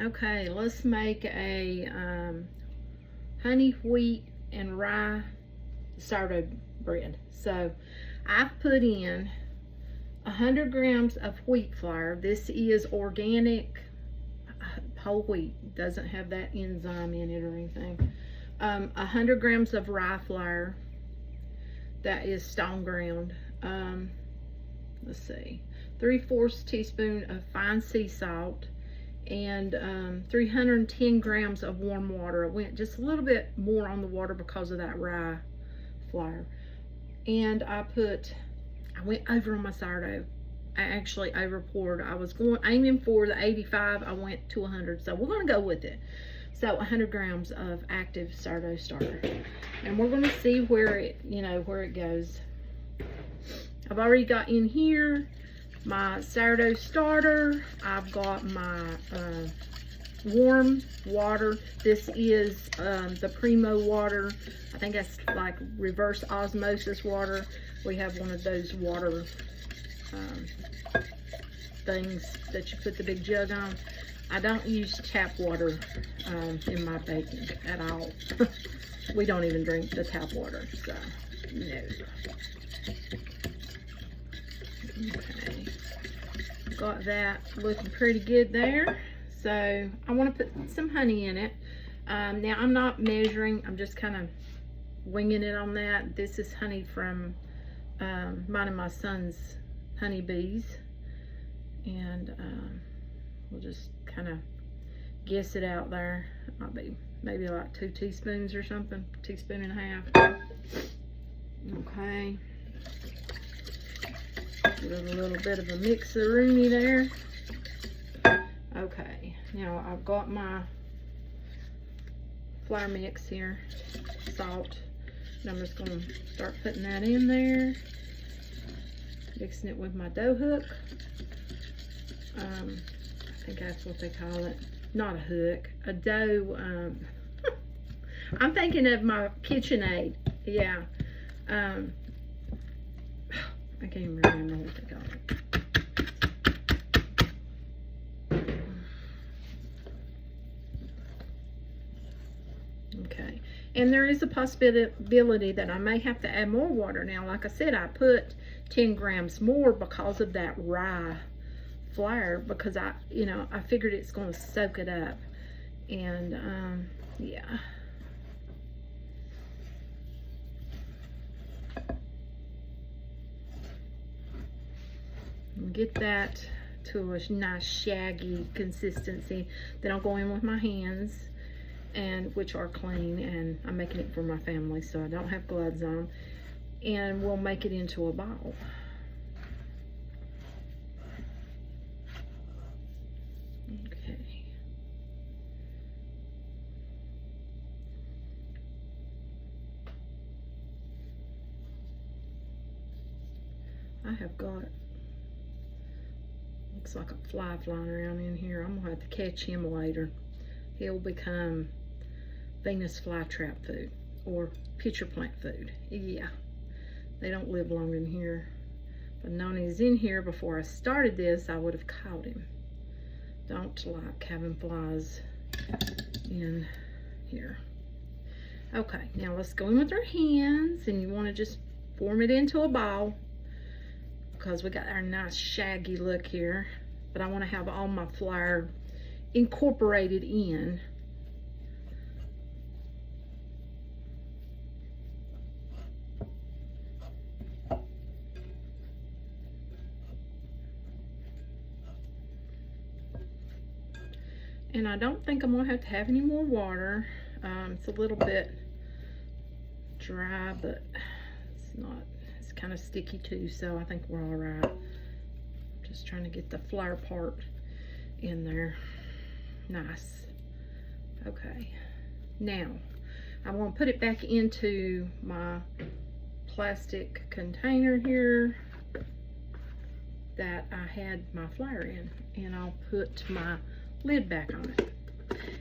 Okay, let's make a honey, wheat, and rye sourdough bread. So I've put in 100 grams of wheat flour. This is organic whole wheat, doesn't have that enzyme in it or anything. 100 grams of rye flour, that is stone ground. Let's see, 3/4 teaspoon of fine sea salt, and 310 grams of warm water. I went just a little bit more on the water because of that rye flour. And I went over on my sourdough. I actually over poured. I was aiming for the 85. I went to 100, so we're gonna go with it. So 100 grams of active sourdough starter, and we're gonna see where it, where it goes. I've already got in here my sourdough starter. I've got my warm water. This is the Primo water. I think that's like reverse osmosis water. We have one of those water things that you put the big jug on. I don't use tap water in my baking at all. We don't even drink the tap water, so no. Okay, got that looking pretty good there. So I want to put some honey in it. Now I'm not measuring, I'm just kind of winging it on that. This is honey from mine and my son's honeybees, and we'll just kind of guess it out there. I'll be maybe like 2 teaspoons or something, 1.5 teaspoons. Okay. Give it a little bit of a mix-a-rooney there. Okay, now I've got my flour mix here, salt, and I'm just going to start putting that in there, mixing it with my dough hook. I think that's what they call it. Not a hook, a dough. I'm thinking of my KitchenAid. Yeah. I can't even remember what they call it. Okay, and there is a possibility that I may have to add more water. Now, like I said, I put 10 grams more because of that rye flour, because I figured it's going to soak it up. And yeah. Get that to a nice shaggy consistency. Then I'll go in with my hands, and which are clean, and I'm making it for my family, so I don't have gloves on, and we'll make it into a ball. Okay. I have got, looks like a fly flying around in here. I'm gonna have to catch him later. He'll become Venus flytrap food or pitcher plant food. Yeah, they don't live long in here. If I'd known he was in here before I started this, I would have caught him. Don't like having flies in here. Okay, now let's go in with our hands, and you want to just form it into a ball, because we got our nice shaggy look here, but I want to have all my flour incorporated in. And I don't think I'm going to have any more water. It's a little bit dry, but it's not. It's kind of sticky too, so I think we're all right. Just trying to get the flour part in there. Nice. Okay. Now, I'm going to put it back into my plastic container here that I had my flour in, and I'll put my lid back on it.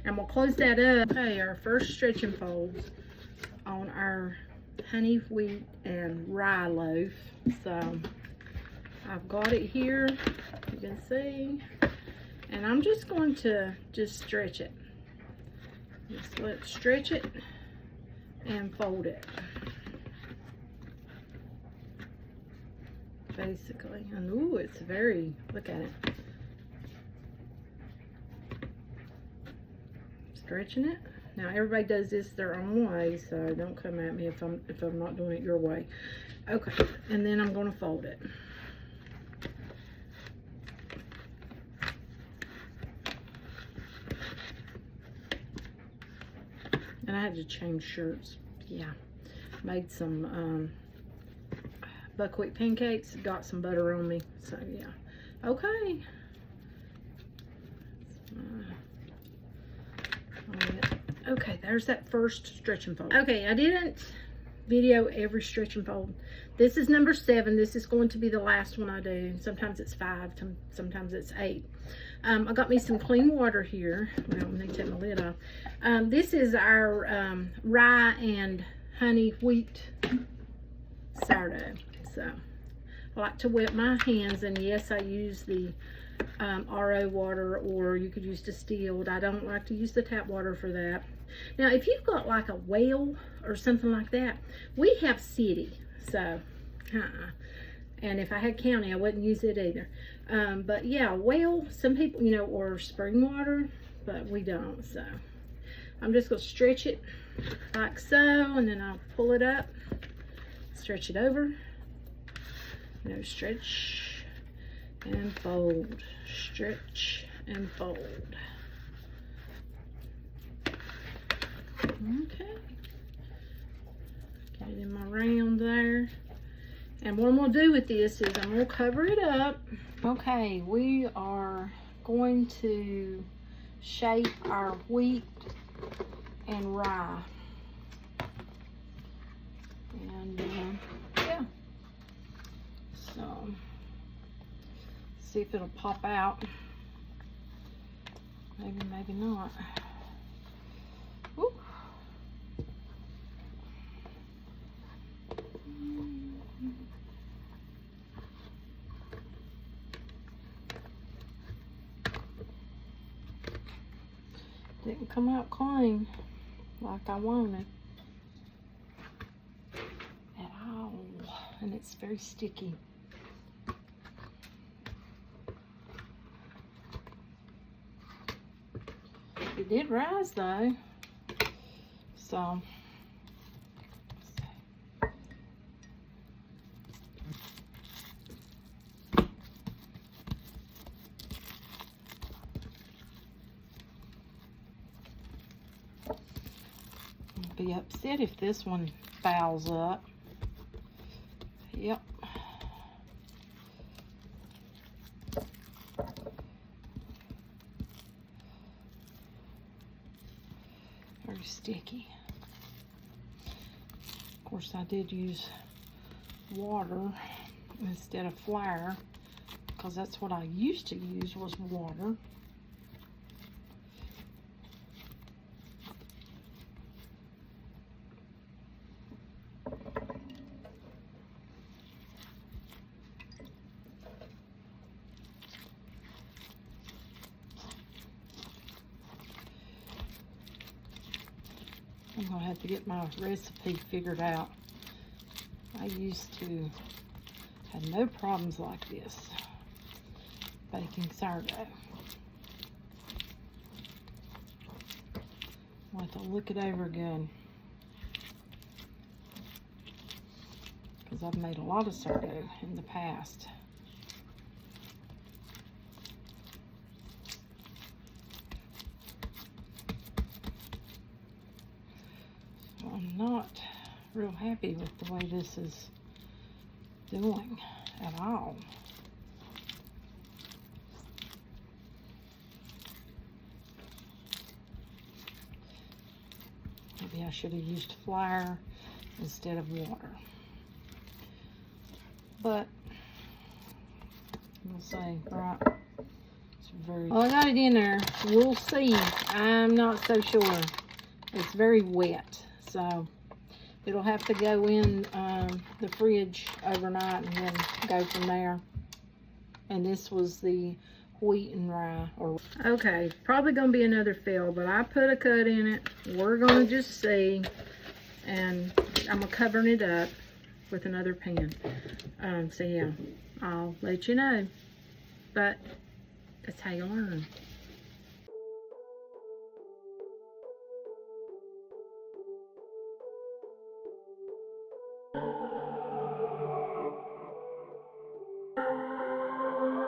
And we'll close that up. Okay, our first stretch and folds on our honey, wheat, and rye loaf. So I've got it here, you can see, And I'm just going to stretch it. Let's stretch it and fold it. Basically. And ooh, it's very, look at it. Stretching it. Now everybody does this their own way, so don't come at me if I'm not doing it your way. Okay, and then I'm going to fold it. And I had to change shirts. Yeah, made some buckwheat pancakes. Got some butter on me, so yeah. Okay. Okay, there's that first stretch and fold. Okay, I didn't video every stretch and fold. This is number 7. This is going to be the last one I do. Sometimes it's 5, sometimes it's 8. I got me some clean water here. Well, I need to take my lid off. This is our rye and honey wheat sourdough. So I like to wet my hands, and yes, I use the RO water, or you could use distilled. I don't like to use the tap water for that. Now, if you've got like a well or something like that, we have city, so and if I had county, I wouldn't use it either. But yeah, well, some people, you know, or spring water, but we don't. So I'm just gonna stretch it like so, and then I'll pull it up, stretch it over, you know, stretch and fold, stretch and fold. Okay, get it in my round there. And what I'm going to do with this is I'm going to cover it up. Okay, we are going to shape our wheat and rye. And yeah, so see if it'll pop out. Maybe, maybe not. Ooh. Didn't come out clean like I wanted at all, and it's very sticky. It did rise though, so I'd be upset if this one fouls up. Yep. Very sticky. Of course, I did use water instead of flour, because that's what I used to use, was water. I'm gonna have to get my recipe figured out. I used to have no problems like this baking sourdough. I'll have to look it over again, because I've made a lot of sourdough in the past. I'm not real happy with the way this is doing at all. Maybe I should have used flour instead of water. But we'll see, right? It's very, well, I got it in there. We'll see. I'm not so sure. It's very wet. So it'll have to go in the fridge overnight and then go from there. And this was the wheat and rye. Okay, probably gonna be another fail, but I put a cut in it. We're gonna just see, and I'm gonna cover it up with another pan. So yeah, I'll let you know. But that's how you learn.